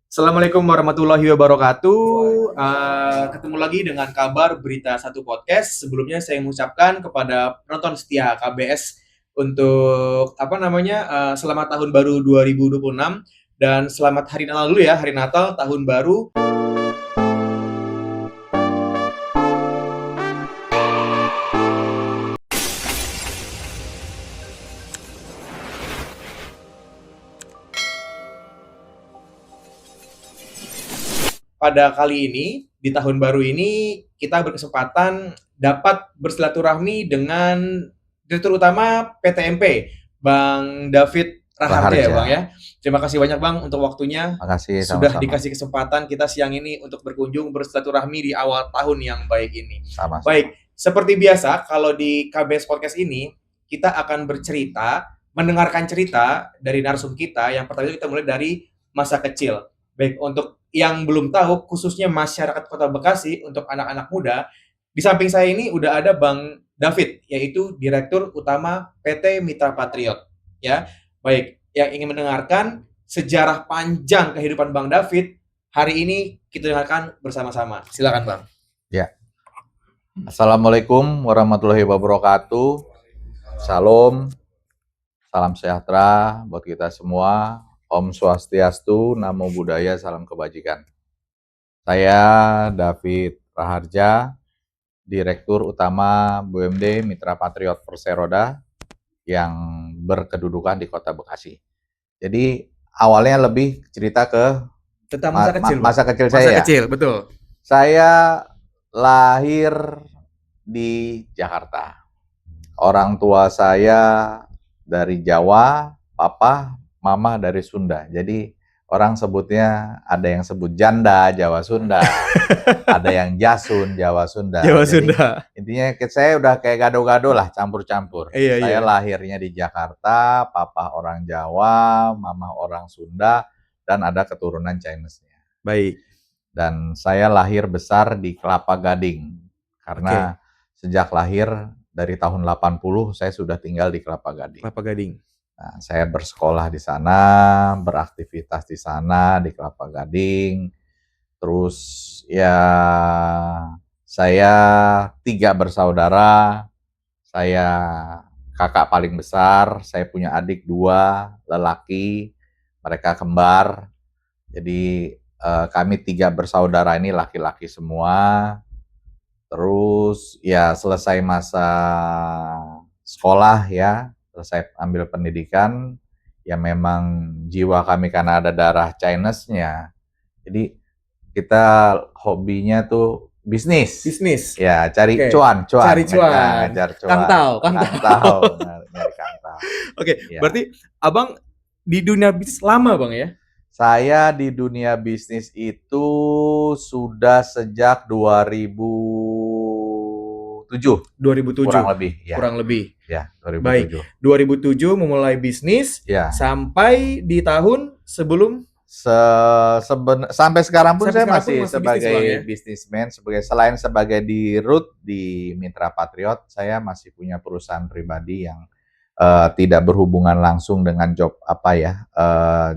Assalamualaikum warahmatullahi wabarakatuh. Ketemu lagi dengan kabar berita satu podcast. Sebelumnya saya mengucapkan kepada penonton setia KBS untuk selamat tahun baru 2026 dan selamat hari Natal dulu ya, hari Natal tahun baru. Pada kali ini, di tahun baru ini, kita berkesempatan dapat bersilaturahmi dengan Direktur Utama PTMP, Bang David Raharja ya Bang ya. Terima kasih banyak Bang untuk waktunya. Makasih, Sudah sama-sama. dikasih kesempatan kita siang ini untuk berkunjung bersilaturahmi di awal tahun yang baik ini. Sama-sama. Baik, seperti biasa kalau di KBS Podcast ini, kita akan bercerita, mendengarkan cerita dari narsum kita. Yang pertama itu kita mulai dari masa kecil. Baik, untuk yang belum tahu, khususnya masyarakat Kota Bekasi, untuk anak-anak muda, di samping saya ini udah ada Bang David, yaitu Direktur Utama PT Mitra Patriot. Ya, baik, yang ingin mendengarkan sejarah panjang kehidupan Bang David, hari ini kita dengarkan bersama-sama. Silakan Bang. Ya. Assalamualaikum warahmatullahi wabarakatuh. Salam, salam sejahtera buat kita semua. Om Swastiastu, Namo Buddhaya, salam kebajikan. Saya David Raharja, Direktur Utama BUMD Mitra Patriot Perseroda yang berkedudukan di Kota Bekasi. Jadi awalnya lebih cerita ke tentang masa kecil. Masa kecil saya. Masa kecil, betul. Saya lahir di Jakarta. Orang tua saya dari Jawa, papa, mama dari Sunda. Jadi orang sebutnya, ada yang sebut janda Jawa Sunda, ada yang jasun Jawa Sunda. Jawa Jadi, Sunda. intinya saya udah kayak gado-gado lah, campur-campur. Saya Iya. lahirnya di Jakarta, papa orang Jawa, mama orang Sunda, dan ada keturunan Chinese-nya. Baik. Dan saya lahir besar di Kelapa Gading. Karena sejak lahir dari tahun 80 saya sudah tinggal di Kelapa Gading. Kelapa Gading. Nah, saya bersekolah di sana, beraktivitas di sana di Kelapa Gading. Terus ya saya 3 bersaudara. Saya kakak paling besar, saya punya adik 2 lelaki, mereka kembar. Jadi kami 3 bersaudara ini laki-laki semua. Terus ya selesai masa sekolah ya, selesai ambil pendidikan, ya memang jiwa kami karena ada darah Chinese-nya. Jadi kita hobinya tuh bisnis. Ya, cari cuan. Cari cuan. Ngejar cuan. Kantau. Nyari kantau. Ya. Berarti Abang di dunia bisnis lama Bang ya? Saya di dunia bisnis itu sudah sejak 2007. Kurang lebih. Ya. Kurang lebih. Ya, 2007. Baik, 2007 memulai bisnis ya. Sampai di tahun sebelum sampai sekarang pun saya masih sebagai bisnismen, selain sebagai dirut di Mitra Patriot, saya masih punya perusahaan pribadi yang tidak berhubungan langsung dengan job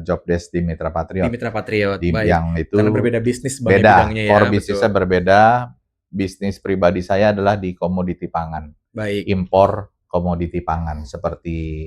job desk di Mitra Patriot. Di Mitra Patriot, baik. Yang itu karena berbeda bisnis beda, core bisnisnya berbeda. Bisnis pribadi saya adalah di komoditi pangan. Baik. Impor komoditi pangan seperti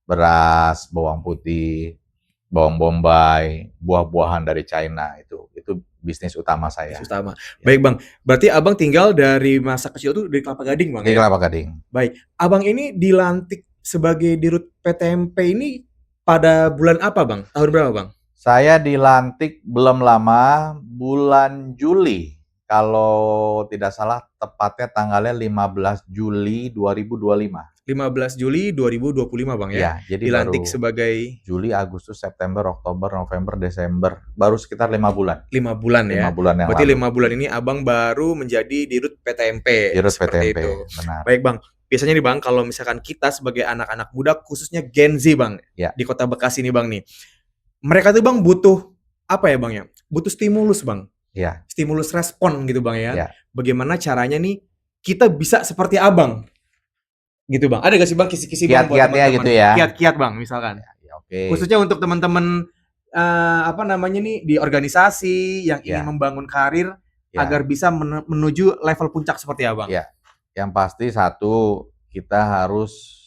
beras, bawang putih, bawang bombay, buah-buahan dari China, itu bisnis utama saya. Bisnis utama. Ya. Baik Bang, berarti Abang tinggal dari masa kecil itu di Kelapa Gading Bang? Di Kelapa Gading. Baik, Abang ini dilantik sebagai dirut PTMP ini pada bulan apa Bang? Tahun berapa Bang? Saya dilantik belum lama, bulan Juli. Kalau tidak salah tepatnya tanggalnya 15 Juli 2025. 15 Juli 2025 Bang ya? Ya, jadi dilantik baru sebagai Juli, Agustus, September, Oktober, November, Desember. Baru sekitar 5 bulan. 5 bulan ya? 5 bulan yang berarti lalu. 5 bulan ini Abang baru menjadi dirut PTMP. Dirut PTMP, itu. Benar. Baik Bang, biasanya nih Bang, kalau misalkan kita sebagai anak-anak muda, khususnya Gen Z Bang, ya. Di Kota Bekasi nih Bang nih. Mereka tuh Bang butuh, apa ya Bang ya? Butuh stimulus Bang. Ya. Stimulus respon gitu Bang ya. Ya. Bagaimana caranya nih kita bisa seperti Abang? Gitu Bang. Ada gak sih Bang kisi-kisi Bang buat teman-teman? Gitu ya. Kiat-kiat Bang misalkan. Ya, oke. Khususnya untuk teman-teman apa namanya nih, di organisasi yang ingin Ya, membangun karir ya, agar bisa menuju level puncak seperti apa, Bang? ya. Yang pasti satu, kita harus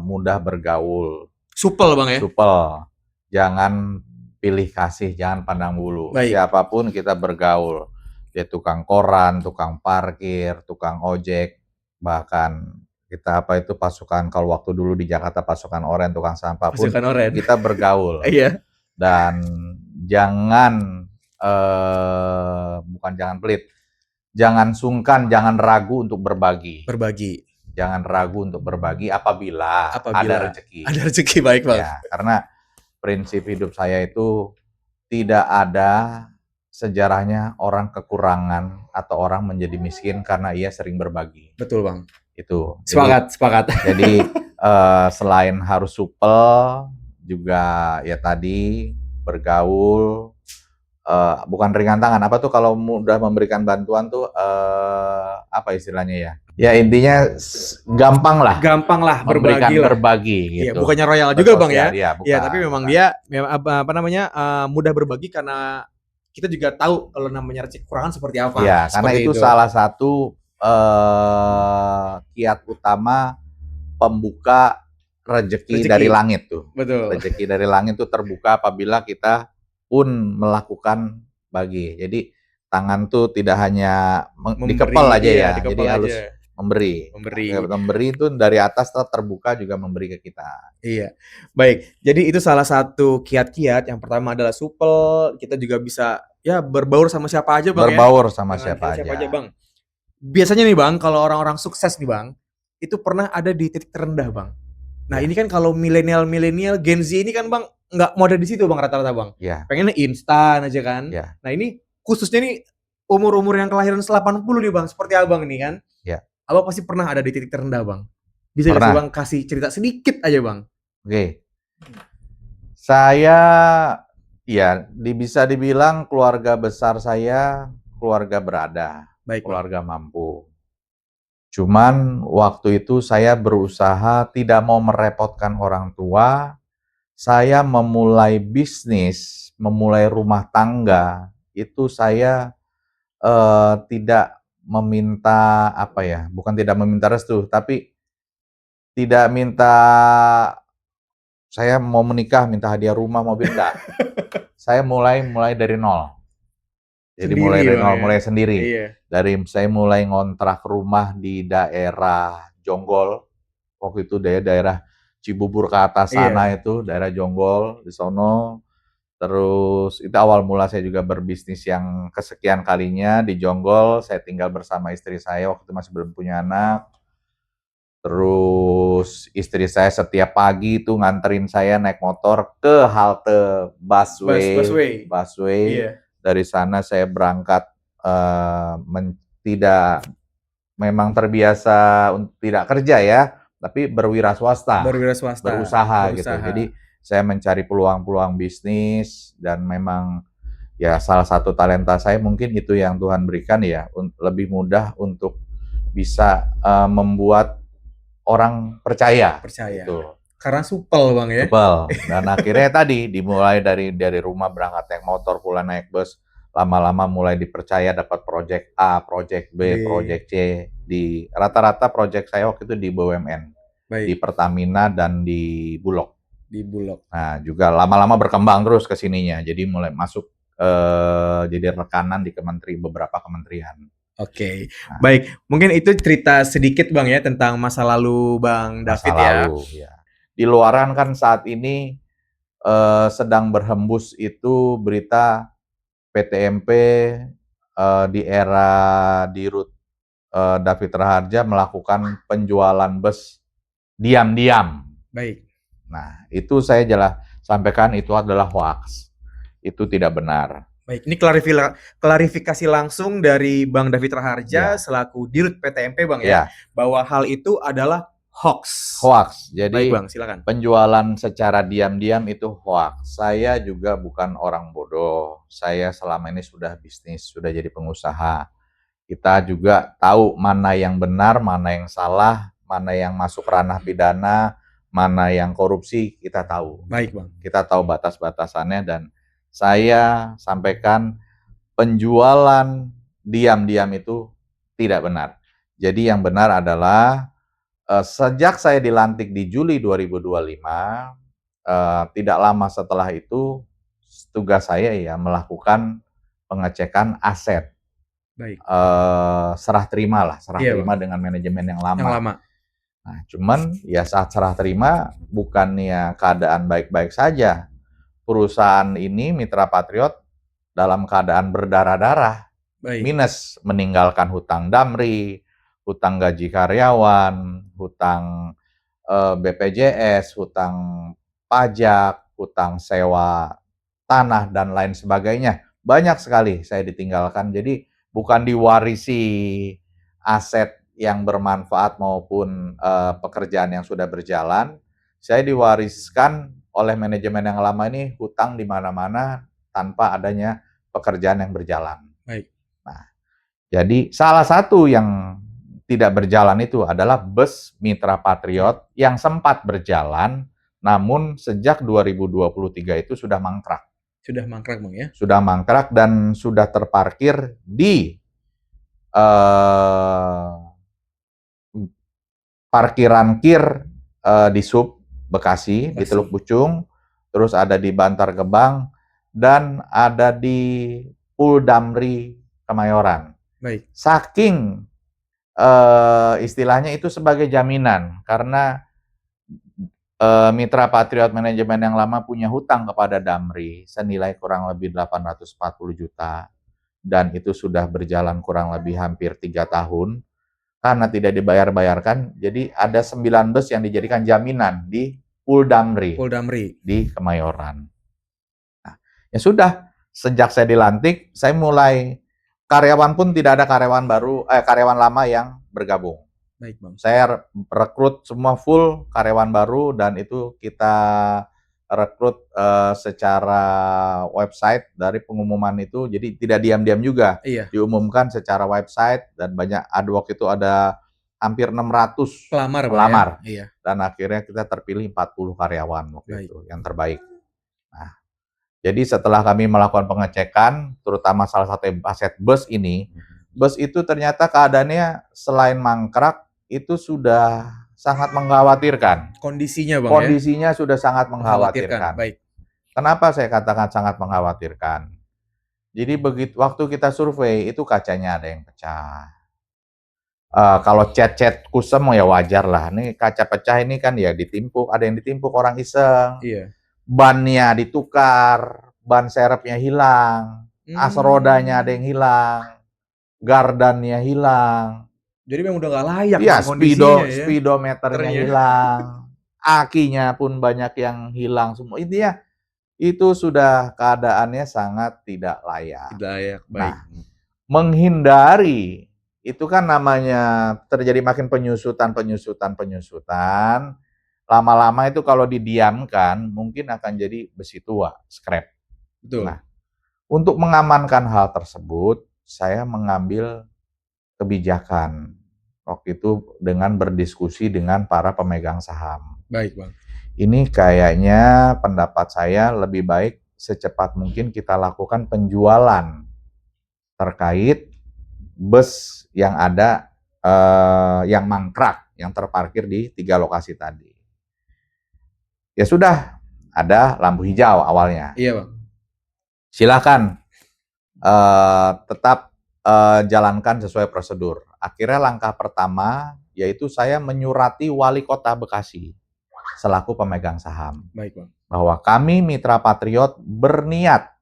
mudah bergaul, Supel, Bang, ya? supel, jangan pilih kasih, jangan pandang bulu. Baik. Siapapun kita bergaul, dia tukang koran, tukang parkir, tukang ojek, bahkan kita apa itu pasukan, kalau waktu dulu di Jakarta pasukan oranye, tukang sampah pun Pasukan Oren. kita bergaul. Iya. Dan jangan bukan jangan pelit, jangan sungkan, jangan ragu untuk berbagi. Berbagi. Jangan ragu untuk berbagi apabila ada rezeki. Ada rezeki, baik, Bang. Ya, karena prinsip hidup saya itu tidak ada sejarahnya orang kekurangan atau orang menjadi miskin karena ia sering berbagi. Betul, Bang. Itu. Sepakat. Jadi selain harus supel, juga ya tadi bergaul, bukan ringan tangan. Apa tuh kalau mudah memberikan bantuan tuh apa istilahnya ya? Ya intinya gampang lah Gampang lah memberikan berbagi gitu. Iya, bukannya royal juga, Bang, ya? Iya, Iya, tapi memang dia apa namanya, mudah berbagi karena kita juga tahu kalau namanya rezeki kekurangan seperti apa. Iya, karena Seperti itu salah satu kiat utama pembuka rezeki dari langit tuh. Betul. Rezeki dari langit tuh terbuka apabila kita pun melakukan bagi. Jadi tangan tuh tidak hanya dikepel aja iya, ya. Jadi harus memberi. Memberi itu dari atas terbuka juga memberi ke kita. Iya. Baik. Jadi itu salah satu kiat-kiat. Yang pertama adalah supel, kita juga bisa ya berbaur sama siapa aja, Bang, ya. Berbaur sama Dengan siapa aja. Bang. Biasanya nih, Bang, kalau orang-orang sukses nih, Bang, itu pernah ada di titik terendah, Bang. Nah, ini kan kalau milenial Gen Z ini kan, Bang, nggak mau ada di situ, Bang, rata-rata, Bang. Ya. Pengennya instan aja kan. Ya. Nah, ini khususnya nih umur-umur yang kelahiran 80 nih, Bang, seperti Abang nih kan. Ya. Abang pasti pernah ada di titik terendah, Bang. Bisa nggak sih, Bang, kasih cerita sedikit aja, Bang? Oke. Saya ya bisa dibilang keluarga besar saya keluarga berada. Baik, keluarga mampu. Cuman waktu itu saya berusaha tidak mau merepotkan orang tua. Saya memulai bisnis, memulai rumah tangga, itu saya tidak meminta apa ya, bukan tidak meminta restu, tapi tidak minta saya mau menikah, minta hadiah rumah, mobil, enggak. Saya mulai dari nol. Jadi Sendiri, mulai dari Bang, nol, ya? mulai sendiri. Iya. Saya mulai ngontrak rumah di daerah Jonggol. Waktu itu daerah Cibubur ke atas sana itu, daerah Jonggol di sono. Terus itu awal mula saya juga berbisnis yang kesekian kalinya di Jonggol. Saya tinggal bersama istri saya waktu itu masih belum punya anak. Terus istri saya setiap pagi itu nganterin saya naik motor ke halte busway. Iya. Dari sana saya berangkat tidak memang terbiasa tidak kerja ya, tapi berwira swasta. Berusaha gitu. Jadi saya mencari peluang-peluang bisnis dan memang ya salah satu talenta saya mungkin itu yang Tuhan berikan ya, lebih mudah untuk bisa membuat orang percaya. Gitu. Karena supel, Bang, ya. Supel. Dan akhirnya tadi dimulai dari rumah berangkat naik motor, pulang naik bus, lama-lama mulai dipercaya dapat proyek A, proyek B, proyek C. Di rata-rata proyek saya waktu itu di BUMN, di Pertamina dan di Bulog. Nah, juga lama-lama berkembang terus ke sininya. Jadi mulai masuk jadi rekanan di beberapa kementerian. Oke. Baik, mungkin itu cerita sedikit, Bang, ya tentang masa lalu Bang David ya. Di luaran kan saat ini sedang berhembus itu berita PTMP di era Dirut David Raharja melakukan penjualan bus diam-diam. Baik. Nah, itu saya sampaikan itu adalah hoax. Itu tidak benar. Baik, ini klarifikasi langsung dari Bang David Raharja selaku Dirut PTMP, Bang, ya, bahwa hal itu adalah hoax. Jadi baik, Bang, silakan. Penjualan secara diam-diam itu hoax. Saya juga bukan orang bodoh. Saya selama ini sudah bisnis, sudah jadi pengusaha. Kita juga tahu mana yang benar, mana yang salah, mana yang masuk ranah pidana, mana yang korupsi kita tahu. Baik, Bang. Kita tahu batas-batasannya dan saya sampaikan penjualan diam-diam itu tidak benar. Jadi yang benar adalah sejak saya dilantik di Juli 2025, tidak lama setelah itu tugas saya ya melakukan pengecekan aset. Baik. Serah terima Iya, terima Bang. dengan manajemen yang Yang lama. lama. Nah, cuman ya saat serah terima bukannya keadaan baik-baik saja. Perusahaan ini Mitra Patriot dalam keadaan berdarah-darah, Baik. minus, meninggalkan hutang Damri, hutang gaji karyawan, hutang BPJS, hutang pajak, hutang sewa tanah dan lain sebagainya. Banyak sekali saya ditinggalkan. Jadi bukan diwarisi aset yang bermanfaat maupun pekerjaan yang sudah berjalan. Saya diwariskan oleh manajemen yang lama ini hutang di mana-mana tanpa adanya pekerjaan yang berjalan. Baik. Nah, jadi salah satu yang tidak berjalan itu adalah bus Mitra Patriot yang sempat berjalan, namun sejak 2023 itu sudah mangkrak. Sudah mangkrak, Bang, ya? Sudah mangkrak dan sudah terparkir di parkiran kir di Sub Bekasi, di Teluk Pucung, terus ada di Bantar Gebang, dan ada di Pul Damri Kemayoran. Baik. Saking istilahnya itu sebagai jaminan, karena Mitra Patriot manajemen yang lama punya hutang kepada Damri senilai kurang lebih 840 juta, dan itu sudah berjalan kurang lebih hampir 3 tahun. Karena tidak dibayar-bayarkan, jadi ada 9 bus yang dijadikan jaminan di Pul Damri di Kemayoran. Nah, ya sudah, sejak saya dilantik, saya mulai karyawan pun tidak ada karyawan lama yang bergabung. Baik, Bang. Saya rekrut semua full karyawan baru dan itu kita rekrut secara website dari pengumuman itu, jadi tidak diam-diam juga. Iya. Diumumkan secara website dan banyak waktu itu ada hampir 600 pelamar. Ya? Iya. Dan akhirnya kita terpilih 40 karyawan waktu itu yang terbaik. Nah, jadi setelah kami melakukan pengecekan, terutama salah satu aset bus ini, bus itu ternyata keadaannya selain mangkrak itu sudah sangat mengkhawatirkan. Kondisinya, Bang, Kondisinya sudah sangat mengkhawatirkan. Baik. Kenapa saya katakan sangat mengkhawatirkan? Jadi begitu waktu kita survei itu kacanya ada yang pecah. Kalau cat kusem ya wajar lah. Ini kaca pecah ini kan ya ditimpuk, ada yang ditimpuk orang iseng. Iya. Bannya ditukar, ban serepnya hilang, as rodanya ada yang hilang, gardannya hilang. Jadi memang udah nggak layak, Iya, Bang, kondisinya ya. speedometernya hilang, akinya pun banyak yang hilang semua. Intinya itu sudah keadaannya sangat tidak layak. Tidak layak, baik. Nah, menghindari itu kan namanya terjadi makin penyusutan. Lama-lama itu kalau didiamkan mungkin akan jadi besi tua, scrap. Betul. Nah, untuk mengamankan hal tersebut, saya mengambil kebijakan waktu itu dengan berdiskusi dengan para pemegang saham. Baik, Bang. Ini kayaknya pendapat saya lebih baik secepat mungkin kita lakukan penjualan terkait bus yang ada yang mangkrak, yang terparkir di 3 lokasi tadi. Ya sudah, ada lampu hijau awalnya. Iya, Bang. Silakan tetap jalankan sesuai prosedur. Akhirnya langkah pertama yaitu saya menyurati Wali Kota Bekasi selaku pemegang saham. Baik, Bang. Bahwa kami Mitra Patriot berniat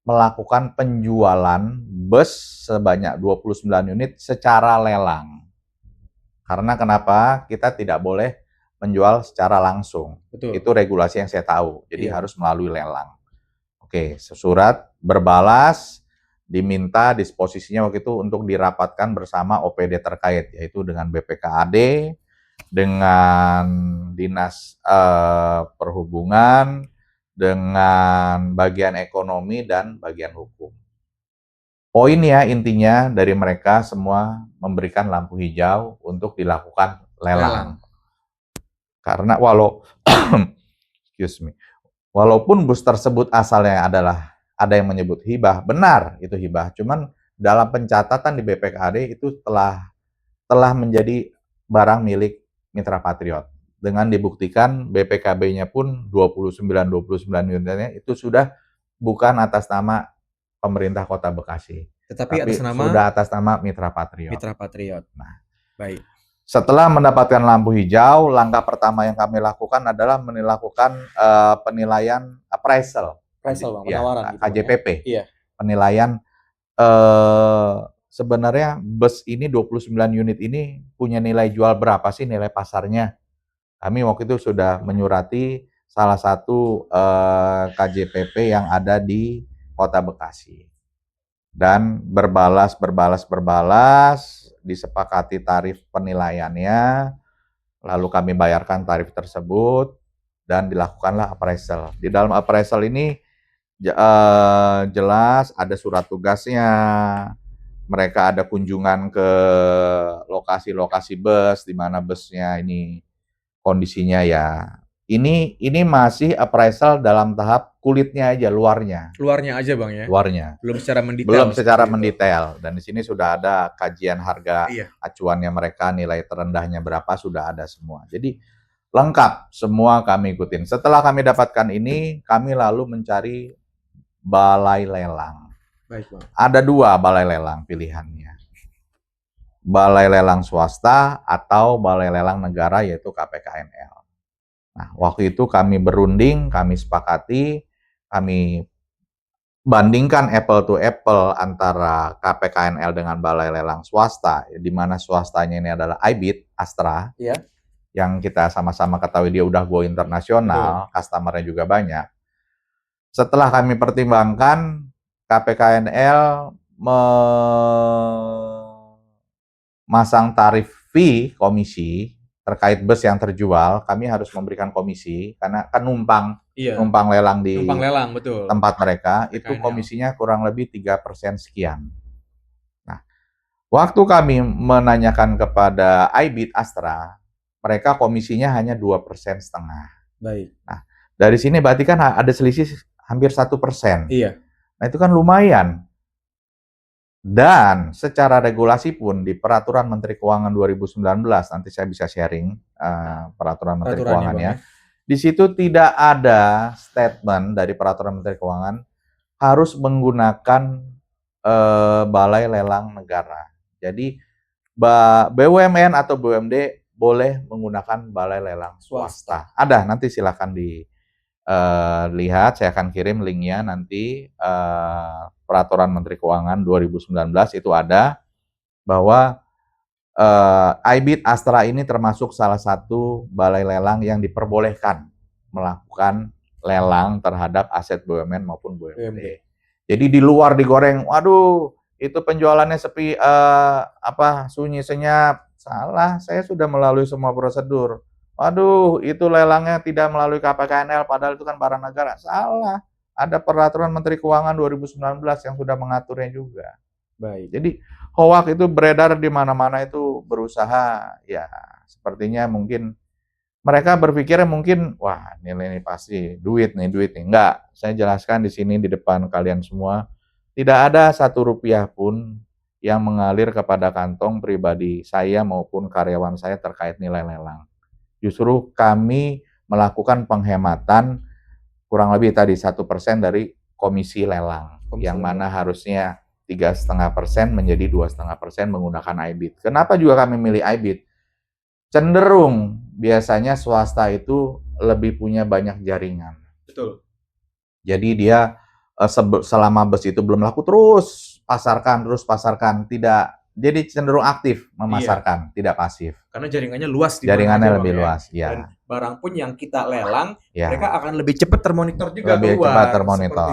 melakukan penjualan bus sebanyak 29 unit secara lelang. Karena kenapa? Kita tidak boleh menjual secara langsung. Betul. Itu regulasi yang saya tahu. Jadi harus melalui lelang. Oke, surat berbalas diminta disposisinya waktu itu untuk dirapatkan bersama OPD terkait, yaitu dengan BPKAD, dengan Dinas Perhubungan, dengan bagian ekonomi dan bagian hukum. Poinnya intinya dari mereka semua memberikan lampu hijau untuk dilakukan lelang. Karena excuse me, walaupun bus tersebut asalnya adalah ada yang menyebut hibah, benar itu hibah, cuman dalam pencatatan di BPKAD itu telah menjadi barang milik Mitra Patriot. Dengan dibuktikan BPKB-nya pun 29 unitnya itu sudah bukan atas nama pemerintah Kota Bekasi, Tetapi atas nama sudah atas nama Mitra Patriot. Mitra Patriot. Nah, baik. Setelah mendapatkan lampu hijau, langkah pertama yang kami lakukan adalah melakukan penilaian appraisal, Bang, ya, penawaran gitu, KJPP. Bang, ya? Iya. Penilaian sebenarnya bus ini 29 unit ini punya nilai jual berapa sih, nilai pasarnya. Kami waktu itu sudah menyurati salah satu KJPP yang ada di Kota Bekasi. Dan berbalas, disepakati tarif penilaiannya, lalu kami bayarkan tarif tersebut, dan dilakukanlah appraisal. Di dalam appraisal ini jelas ada surat tugasnya, mereka ada kunjungan ke lokasi-lokasi bus, di mana busnya ini kondisinya ya. Ini masih appraisal dalam tahap kulitnya aja, luarnya. Luarnya aja, Bang, ya? Luarnya. Belum secara mendetail. Belum secara mendetail. Dan di sini sudah ada kajian harga acuannya mereka, nilai terendahnya berapa, sudah ada semua. Jadi lengkap, semua kami ikutin. Setelah kami dapatkan ini, kami lalu mencari balai lelang. Baik, Bang. Ada 2 balai lelang pilihannya. Balai lelang swasta atau balai lelang negara, yaitu KPKNL. Nah, waktu itu kami berunding, kami sepakati, kami bandingkan apple to apple antara KPKNL dengan balai lelang swasta, di mana swastanya ini adalah IBIT, Astra, yang kita sama-sama ketahui dia udah go internasional, customer-nya juga banyak. Setelah kami pertimbangkan, KPKNL memasang tarif fee komisi terkait bus yang terjual. Kami harus memberikan komisi karena kan numpang lelang di tempat mereka, itu komisinya kurang lebih 3% sekian. Nah, waktu kami menanyakan kepada IBIT Astra, mereka komisinya hanya 2,5%. Baik. Nah, dari sini berarti kan ada selisih hampir 1%. Iya. Nah, itu kan lumayan. Dan secara regulasi pun di Peraturan Menteri Keuangan 2019, nanti saya bisa sharing Peraturan Menteri Keuangannya. Di situ tidak ada statement dari Peraturan Menteri Keuangan harus menggunakan balai lelang negara. Jadi BUMN atau BUMD boleh menggunakan balai lelang swasta. Ada, nanti silakan lihat, saya akan kirim linknya nanti. Peraturan Menteri Keuangan 2019 itu ada bahwa IBIT Astra ini termasuk salah satu balai lelang yang diperbolehkan melakukan lelang terhadap aset BUMN maupun BUMD. Jadi di luar digoreng, waduh itu penjualannya sepi, sunyi senyap. Salah, saya sudah melalui semua prosedur. Waduh, itu lelangnya tidak melalui KPKNL, padahal itu kan barang negara. Salah. Ada Peraturan Menteri Keuangan 2019 yang sudah mengaturnya juga. Baik. Jadi hoax itu beredar di mana-mana, itu berusaha, ya sepertinya mungkin mereka berpikirnya mungkin, wah ini pasti duit nih. Enggak, saya jelaskan di sini di depan kalian semua, tidak ada 1 rupiah pun yang mengalir kepada kantong pribadi saya maupun karyawan saya terkait nilai lelang. Justru kami melakukan penghematan kurang lebih tadi 1% dari komisi lelang, yang mana harusnya 3,5% menjadi 2,5% menggunakan IBIT. Kenapa juga kami milih IBIT? Cenderung biasanya swasta itu lebih punya banyak jaringan. Betul. Jadi dia selama bus itu belum laku terus pasarkan, tidak. Jadi cenderung aktif memasarkan, tidak pasif. Karena jaringannya luas. Jaringannya lebih luas, ya. Dan barang pun yang kita lelang, mereka akan lebih cepat termonitor juga lebih keluar. Cepat termonitor.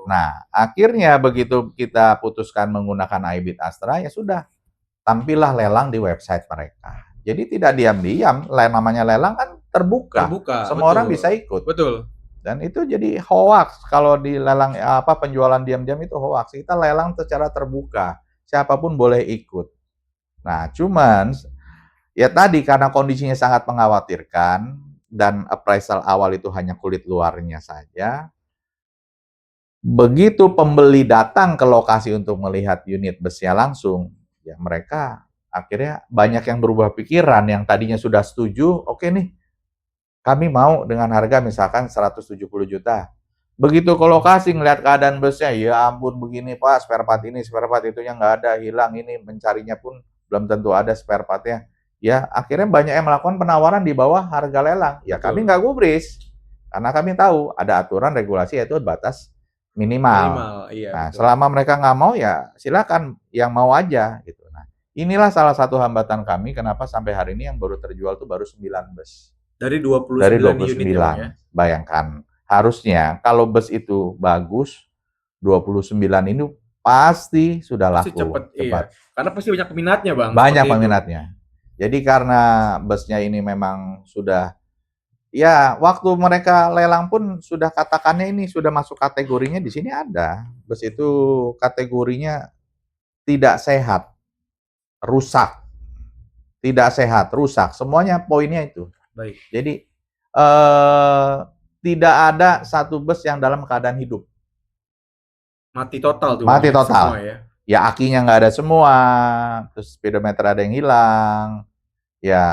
Nah, akhirnya begitu kita putuskan menggunakan IBIT Astra, ya sudah, tampillah lelang di website mereka. Jadi tidak diam-diam, namanya lelang kan terbuka. Semua orang bisa ikut. Betul. Dan itu jadi hoax kalau di lelang penjualan diam-diam itu hoax. Kita lelang secara terbuka. Siapapun boleh ikut. Nah, cuman ya tadi karena kondisinya sangat mengkhawatirkan, dan appraisal awal itu hanya kulit luarnya saja. Begitu pembeli datang ke lokasi untuk melihat unit busnya langsung, ya mereka akhirnya banyak yang berubah pikiran, yang tadinya sudah setuju, oke nih, kami mau dengan harga misalkan 170 juta. Begitu ke lokasi ngelihat keadaan busnya, ya ampun begini Pak, spare part ini, spare part itunya nggak ada, hilang ini, mencarinya pun belum tentu ada spare partnya. Ya akhirnya banyak yang melakukan penawaran di bawah harga lelang. Ya kami Betul. nggak gubris, karena kami tahu ada aturan regulasi yaitu batas minimal. Minimal, iya Nah, betul. selama mereka nggak mau ya silakan yang mau aja gitu. Nah, inilah salah satu hambatan kami kenapa sampai hari ini yang baru terjual tuh baru 9 bus. Dari Dari 29 unit ya Bang 29. ya? Bayangkan, harusnya kalau bus itu bagus, 29 ini pasti sudah Pasti laku, cepet, iya. cepat. Karena pasti banyak peminatnya Bang, Banyak seperti itu. peminatnya. Jadi karena busnya ini memang sudah, ya waktu mereka lelang pun sudah katakannya ini sudah masuk kategorinya di sini ada. Bus itu kategorinya tidak sehat, rusak. Tidak sehat, rusak. Semuanya poinnya itu. Baik. Jadi tidak ada satu bus yang dalam keadaan hidup. Mati total tuh Mati Bang, ya, total. semua ya? Ya akinya nggak ada semua, terus speedometer ada yang hilang. Ya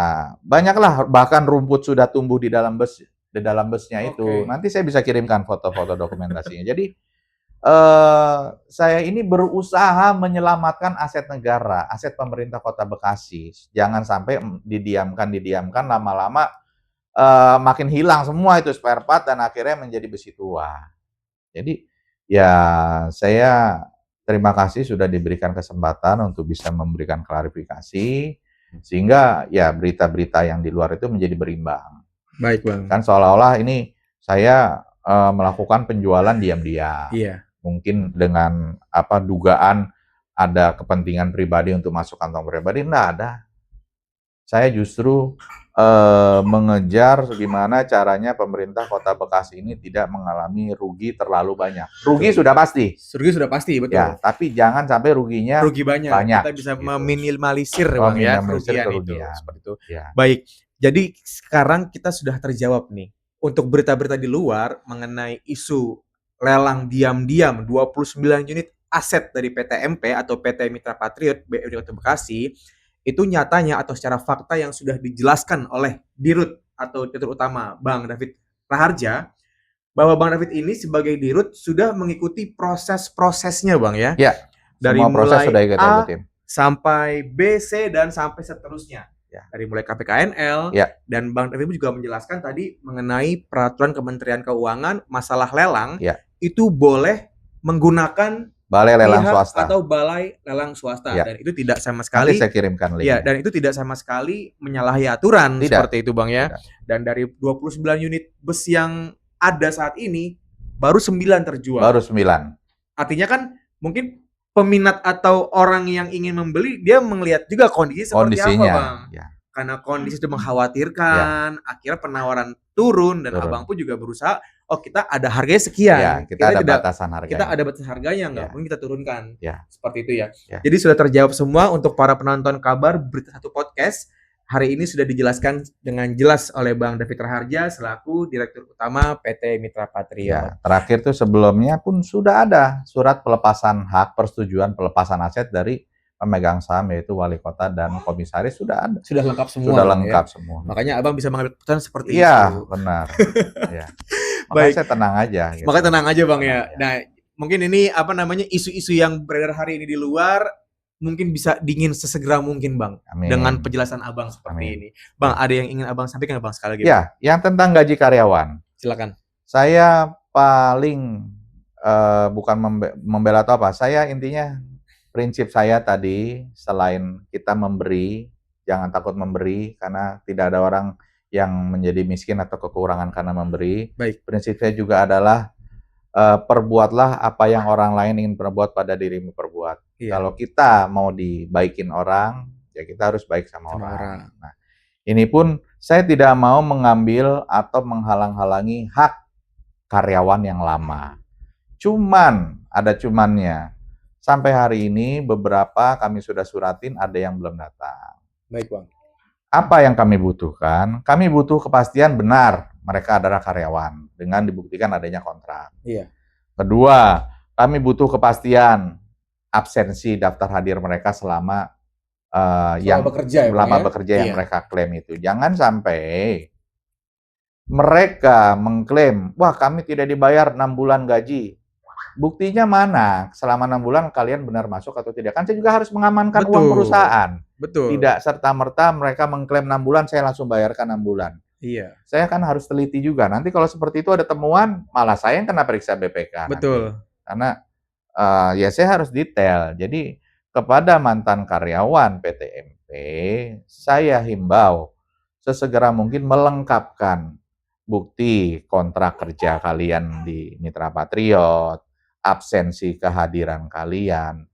banyaklah, bahkan rumput sudah tumbuh di dalam busnya itu. Oke. Nanti saya bisa kirimkan foto-foto dokumentasinya. Jadi saya ini berusaha menyelamatkan aset negara, aset pemerintah Kota Bekasi. Jangan sampai didiamkan lama-lama makin hilang semua itu spare part dan akhirnya menjadi besi tua. Jadi ya saya terima kasih sudah diberikan kesempatan untuk bisa memberikan klarifikasi sehingga ya berita-berita yang di luar itu menjadi berimbang. Baik Bang. Kan seolah-olah ini saya melakukan penjualan diam-diam. Iya. Mungkin dengan dugaan ada kepentingan pribadi untuk masuk kantong pribadi, enggak ada. Saya justru mengejar gimana caranya pemerintah Kota Bekasi ini tidak mengalami rugi terlalu banyak. Rugi sudah pasti. Rugi sudah pasti, betul. Ya, tapi jangan sampai ruginya Rugi banyak. Kita bisa gitu. meminimalisir Bang ya kerugian itu. Seperti itu. Ya. Baik. Jadi sekarang kita sudah terjawab nih. Untuk berita-berita di luar mengenai isu lelang diam-diam 29 unit aset dari PT MP atau PT Mitra Patriot BUD Kota Bekasi, itu nyatanya atau secara fakta yang sudah dijelaskan oleh Dirut atau Direktur Utama Bang David Raharja, bahwa Bang David ini sebagai Dirut sudah mengikuti proses-prosesnya Bang ya. Ya, dari semua proses mulai sudah ikut A ikutin. sampai B, C dan sampai seterusnya. Ya. Dari mulai KPKNL Ya. dan Bang David juga menjelaskan tadi mengenai peraturan Kementerian Keuangan masalah lelang, Ya. itu boleh menggunakan balai lelang pihak swasta atau balai lelang swasta, ya. dan itu tidak sama sekali. Nanti saya kirimkan linknya. Ya, dan itu tidak sama sekali menyalahi aturan seperti itu Bang ya. Tidak. Dan dari 29 unit bus yang ada saat ini baru 9 terjual. Baru 9. Artinya kan mungkin peminat atau orang yang ingin membeli dia melihat juga kondisi seperti kondisinya, apa Bang. Ya. Karena kondisi itu mengkhawatirkan, akhirnya penawaran turun dan Turun. Abang pun juga berusaha, oh kita ada harganya sekian. Ya, kita ada batasan harganya. Kita ada batas harganya, nggak Ya. mungkin kita turunkan. Ya. Seperti itu ya. Ya. Jadi sudah terjawab semua untuk para penonton kabar Berita Satu Podcast. Hari ini sudah dijelaskan dengan jelas oleh Bang David Raharja selaku Direktur Utama PT Mitra Patriot. Ya, terakhir tuh sebelumnya pun sudah ada surat pelepasan hak persetujuan pelepasan aset dari pemegang saham yaitu wali kota dan komisaris sudah ada. Sudah lengkap semua. Sudah lengkap semua. Makanya Abang bisa mengambil keputusan seperti itu. Iya, benar. Ya. Makanya saya tenang aja. Gitu. Makanya tenang aja Bang ya. Ya. Nah, mungkin ini isu-isu yang beredar hari ini di luar mungkin bisa dingin sesegera mungkin Bang. Amin. Dengan penjelasan Abang seperti ini. Bang, ada yang ingin Abang sampaikan Bang sekali lagi? Ya, yang tentang gaji karyawan. Silakan. Saya paling bukan membela atau apa. Saya intinya prinsip saya tadi, selain kita memberi, jangan takut memberi, karena tidak ada orang yang menjadi miskin atau kekurangan karena memberi. Baik. Prinsip saya juga adalah perbuatlah apa yang orang lain ingin perbuat pada dirimu perbuat. Iya. Kalau kita mau dibaikin orang, ya kita harus baik sama orang. Nah, ini pun saya tidak mau mengambil atau menghalang-halangi hak karyawan yang lama. Cuman, ada cumannya. Sampai hari ini beberapa kami sudah suratin, ada yang belum datang. Baik Bang. Apa yang kami butuhkan? Kami butuh kepastian benar mereka adalah karyawan dengan dibuktikan adanya kontrak. Iya. Kedua, kami butuh kepastian absensi daftar hadir mereka selama Selama bekerja ya, Bang, lama ya? bekerja yang Iya. mereka klaim itu. Jangan sampai mereka mengklaim, wah kami tidak dibayar 6 bulan gaji. Buktinya mana? Selama 6 bulan kalian benar masuk atau tidak? Kan saya juga harus mengamankan uang Betul, perusahaan. betul. Tidak serta-merta mereka mengklaim 6 bulan, saya langsung bayarkan 6 bulan. Iya, Saya kan harus teliti juga. Nanti kalau seperti itu ada temuan, malah saya yang kena periksa BPK nanti. betul. Karena ya saya harus detail. Jadi kepada mantan karyawan PT MP, saya himbau sesegera mungkin melengkapkan bukti kontrak kerja kalian di Mitra Patriot, absensi kehadiran kalian.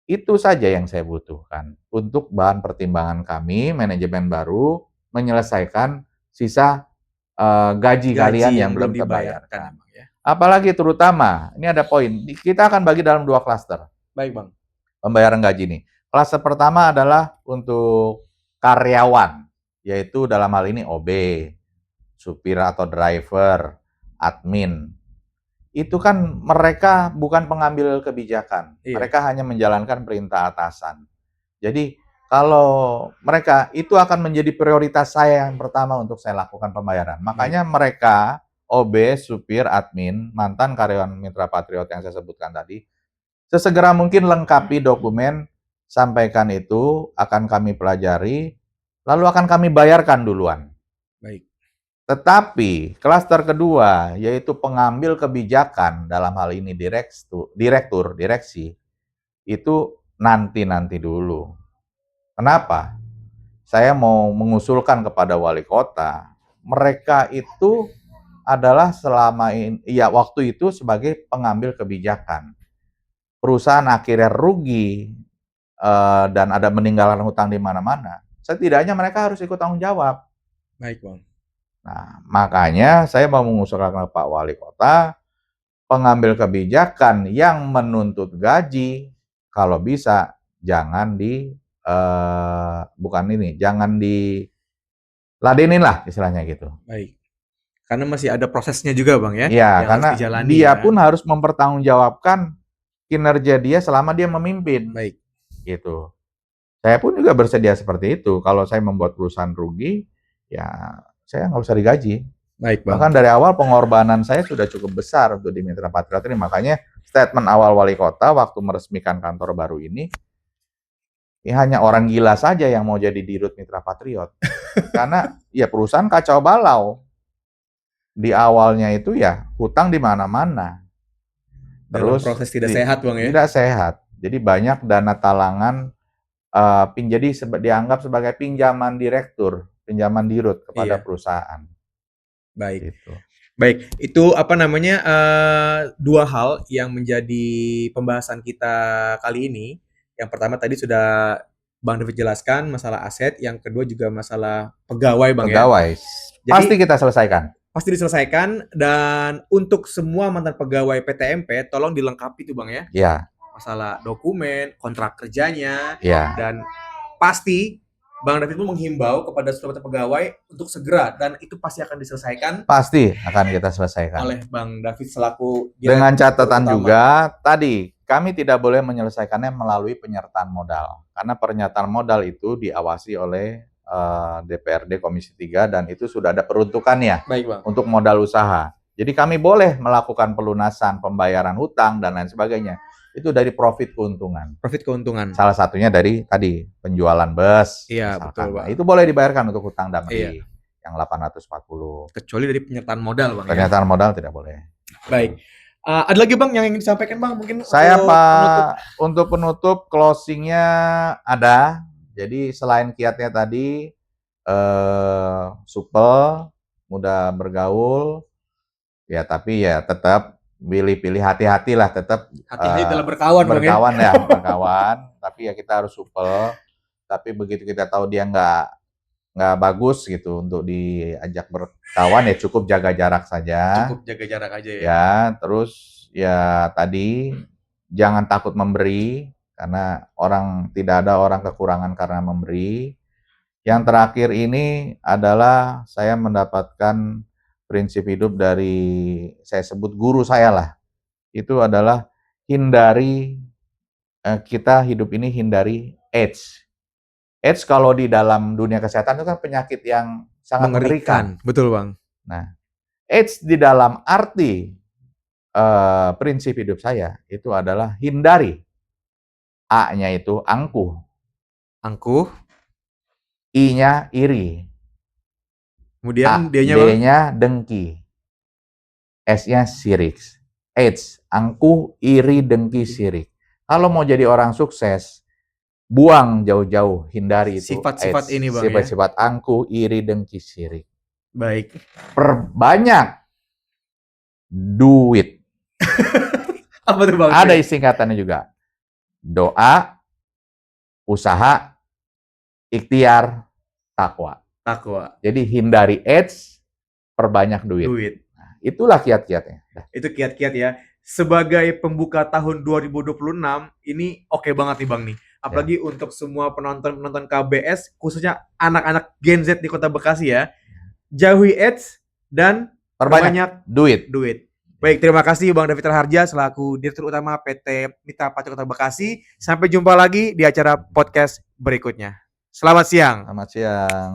Itu saja yang saya butuhkan untuk bahan pertimbangan kami manajemen baru menyelesaikan sisa gaji Gaji kalian yang yang belum belum dibayarkan ya, terbayarkan. Bang, ya? Apalagi terutama, ini ada poin, kita akan bagi dalam 2 klaster Baik, Bang. pembayaran gaji ini. Klaster pertama adalah untuk karyawan, yaitu dalam hal ini OB, supir atau driver, admin. Itu kan mereka bukan pengambil kebijakan, Iya, mereka hanya menjalankan perintah atasan. Jadi kalau mereka itu akan menjadi prioritas saya yang pertama untuk saya lakukan pembayaran. baik. Makanya mereka OB, supir, admin, mantan karyawan Mitra Patriot yang saya sebutkan tadi, sesegera mungkin lengkapi dokumen, sampaikan itu akan kami pelajari, lalu akan kami bayarkan duluan. Baik. Tetapi klaster kedua yaitu pengambil kebijakan dalam hal ini direktur, direksi, itu nanti-nanti dulu. Kenapa? Saya mau mengusulkan kepada wali kota, mereka itu adalah selama ini, ya waktu itu sebagai pengambil kebijakan. Perusahaan akhirnya rugi dan ada meninggalkan hutang di mana-mana. Setidaknya mereka harus ikut tanggung jawab. Baik, Bang. Nah, makanya saya mau mengusulkan ke Pak Wali Kota, pengambil kebijakan yang menuntut gaji, kalau bisa jangan bukan ini, jangan diladenin lah istilahnya gitu. Baik. Karena masih ada prosesnya juga, Bang, ya, Iya, yang harus karena dijalani dia ya. pun harus mempertanggungjawabkan kinerja dia selama dia memimpin, Baik. gitu. Saya pun juga bersedia seperti itu. Kalau saya membuat perusahaan rugi, ya saya nggak usah digaji. Baik, Bang. Bahkan dari awal pengorbanan saya sudah cukup besar untuk di Mitra Patriot ini. Makanya statement awal wali kota waktu meresmikan kantor baru ini, ya hanya orang gila saja yang mau jadi dirut Mitra Patriot. Karena ya perusahaan kacau balau. Di awalnya itu ya hutang di mana-mana. Dalam Terus proses tidak sehat, Bang, ya. tidak sehat. Jadi banyak dana talangan jadi dianggap sebagai pinjaman direktur, pinjaman dirut kepada Iya. perusahaan. Baik. Gitu. Baik, itu apa namanya, dua hal yang menjadi pembahasan kita kali ini. Yang pertama tadi sudah Bang David jelaskan masalah aset, yang kedua juga masalah pegawai, Bang, ya. Pegawai pasti Jadi kita selesaikan. pasti diselesaikan, dan untuk semua mantan pegawai PT MP tolong dilengkapi tuh, Bang, ya. Ya, Masalah dokumen, kontrak kerjanya, ya. dan pasti Bang David pun menghimbau kepada seluruh pegawai untuk segera, dan itu pasti akan diselesaikan Pasti akan kita selesaikan. oleh Bang David selaku Dengan Direktur catatan Utama. juga, tadi kami tidak boleh menyelesaikannya melalui penyertaan modal. Karena penyertaan modal itu diawasi oleh DPRD Komisi 3 dan itu sudah ada peruntukannya Baik, Bang. untuk modal usaha. Jadi kami boleh melakukan pelunasan, pembayaran hutang, dan lain sebagainya. Itu dari profit keuntungan. Profit keuntungan. Salah satunya dari tadi penjualan bus. Iya, misalkan. betul, Bang. Nah, itu boleh dibayarkan untuk hutang Damri Iya. yang 840. Kecuali dari penyertaan modal, Bang, ya. Penyertaan modal tidak boleh. Baik. Ada lagi, Bang, yang ingin disampaikan, Bang? Mungkin Saya untuk penutup. untuk penutup closingnya ada. Jadi selain kiatnya tadi supel, mudah bergaul, ya tapi ya tetap pilih-pilih hati-hatilah, tetap Hati-hati dalam berkawan, Bang, ya. berkawan ya, berkawan. Tapi ya kita harus supel. Tapi begitu kita tahu dia nggak bagus gitu untuk diajak berkawan, ya cukup jaga jarak saja. Cukup jaga jarak aja ya. Ya, terus ya tadi jangan takut memberi karena tidak ada orang kekurangan karena memberi. Yang terakhir ini adalah saya mendapatkan prinsip hidup dari, saya sebut guru saya lah. Itu adalah hindari, kita hidup ini hindari AIDS. AIDS kalau di dalam dunia kesehatan itu kan penyakit yang sangat mengerikan. Betul, Bang. Nah, AIDS di dalam arti prinsip hidup saya itu adalah hindari. A-nya itu angkuh, Angkuh, I-nya iri, kemudian D-nya, Bang? D-nya dengki, S-nya sirik. AIDS, angkuh, iri, dengki, sirik. Kalau mau jadi orang sukses, buang jauh-jauh, hindari itu Sifat-sifat AIDS. ini, Bang, ya? Sifat-sifat angkuh, iri, dengki, sirik. Baik. Perbanyak duit. Apa tuh, Bang? Ada singkatannya juga. Doa, usaha, ikhtiar, takwa. Takwa. Jadi hindari AIDS, perbanyak duit. Nah, itulah kiat-kiatnya. Itu kiat-kiat ya. Sebagai pembuka tahun 2026, ini oke banget nih, Bang nih. Apalagi untuk semua penonton KBS, khususnya anak-anak Gen Z di Kota Bekasi ya. Jauhi AIDS dan Perbanyak duit. Baik, terima kasih Bang David Raharja selaku Direktur Utama PT Mitra Pacu Kota Bekasi. Sampai jumpa lagi di acara podcast berikutnya. Selamat siang. Selamat siang.